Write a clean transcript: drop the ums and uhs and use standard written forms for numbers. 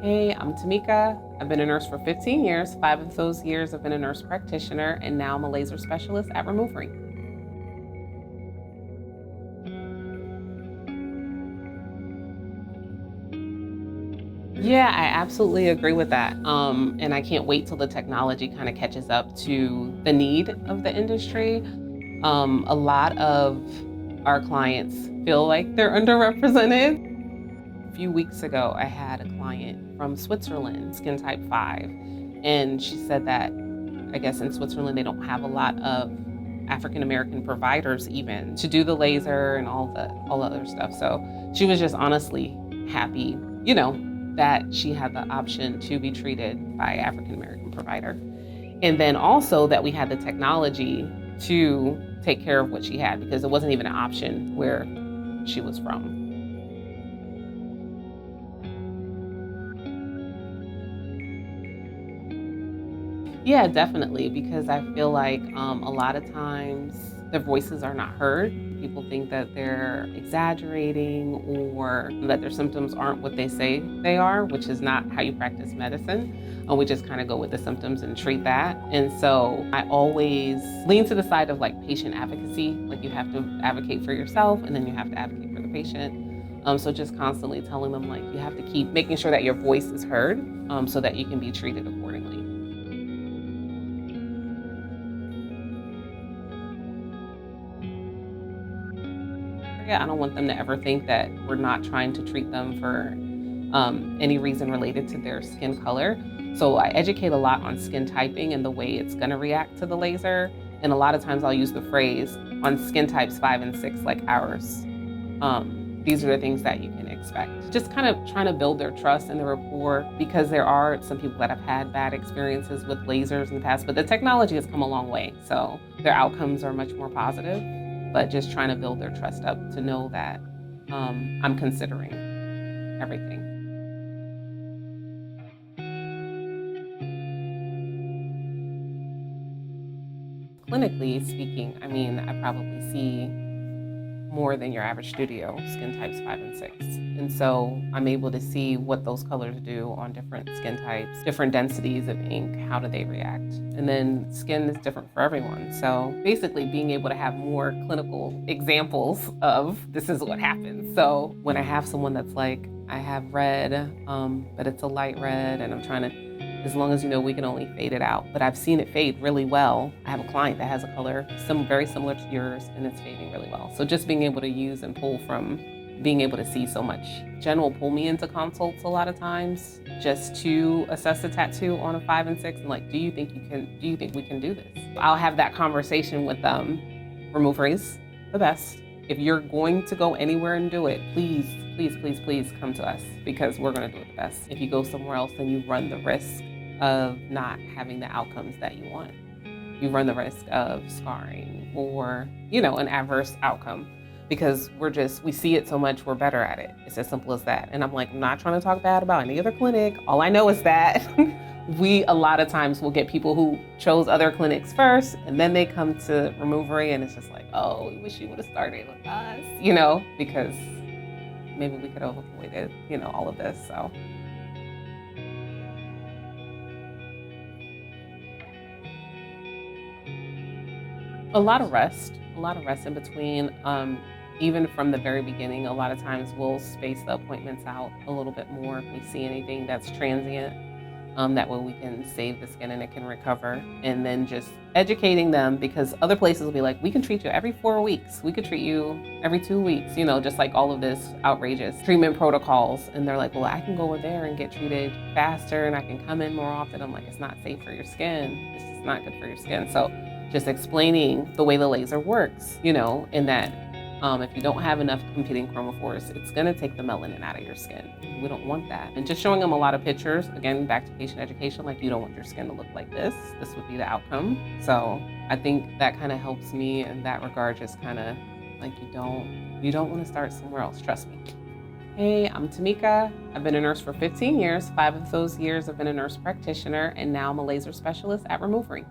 Hey, I'm Tamika. I've been a nurse for 15 years. 5 of those years I've been a nurse practitioner, and now I'm a laser specialist at Removery. Yeah, I absolutely agree with that. And I can't wait till the technology kind of catches up to the need of the industry. A lot of our clients feel like they're underrepresented. A few weeks ago, I had a client from Switzerland, skin type 5, and she said that I guess in Switzerland they don't have a lot of African American providers even to do the laser and all the other stuff. So she was just honestly happy, that she had the option to be treated by African American provider. And then also that we had the technology to take care of what she had because it wasn't even an option where she was from. Yeah, definitely, because I feel like a lot of times their voices are not heard. People think that they're exaggerating or that their symptoms aren't what they say they are, which is not how you practice medicine. We just kind of go with the symptoms and treat that. And so I always lean to the side of like patient advocacy. Like you have to advocate for yourself and then you have to advocate for the patient. So just constantly telling them like you have to keep making sure that your voice is heard so that you can be treated accordingly. Yeah, I don't want them to ever think that we're not trying to treat them for any reason related to their skin color. So I educate a lot on skin typing and the way it's gonna react to the laser. And a lot of times I'll use the phrase on skin types 5 and 6 like ours. These are the things that you can expect. Just kind of trying to build their trust and their rapport because there are some people that have had bad experiences with lasers in the past, but the technology has come a long way. So their outcomes are much more positive. But just trying to build their trust up to know that I'm considering everything. Clinically speaking, I mean, I probably see more than your average studio, skin types 5 and 6. And so I'm able to see what those colors do on different skin types, different densities of ink, how do they react? And then skin is different for everyone. So basically being able to have more clinical examples of this is what happens. So when I have someone that's like, I have red, but it's a light red and I'm trying to, as long as you know, we can only fade it out. But I've seen it fade really well. I have a client that has a color very similar to yours and it's fading really well. So just being able to use and pull from being able to see so much. Jen will pull me into consults a lot of times just to assess the tattoo on a 5 and 6 and like, do you think we can do this? I'll have that conversation with them. Removery's the best. If you're going to go anywhere and do it, please, please, please, please come to us because we're gonna do it the best. If you go somewhere else, then you run the risk of not having the outcomes that you want. You run the risk of scarring or, an adverse outcome because we see it so much, we're better at it. It's as simple as that. And I'm like, I'm not trying to talk bad about any other clinic. All I know is that we, a lot of times will get people who chose other clinics first and then they come to Removery and it's just like, oh, we wish you would have started with us, because maybe we could have avoided, all of this, so. A lot of rest in between. Even from the very beginning, a lot of times we'll space the appointments out a little bit more if we see anything that's transient. That way we can save the skin and it can recover. And then just educating them because other places will be like, we can treat you every 4 weeks. We could treat you every 2 weeks, just like all of this outrageous treatment protocols. And they're like, well, I can go over there and get treated faster and I can come in more often. I'm like, it's not safe for your skin. It's just not good for your skin. So just explaining the way the laser works, in that if you don't have enough competing chromophores, it's gonna take the melanin out of your skin. We don't want that. And just showing them a lot of pictures, again, back to patient education, like you don't want your skin to look like this. This would be the outcome. So I think that kind of helps me in that regard, just kind of like you don't want to start somewhere else, trust me. Hey, I'm Tamika. I've been a nurse for 15 years. 5 of those years I've been a nurse practitioner, and now I'm a laser specialist at Removery.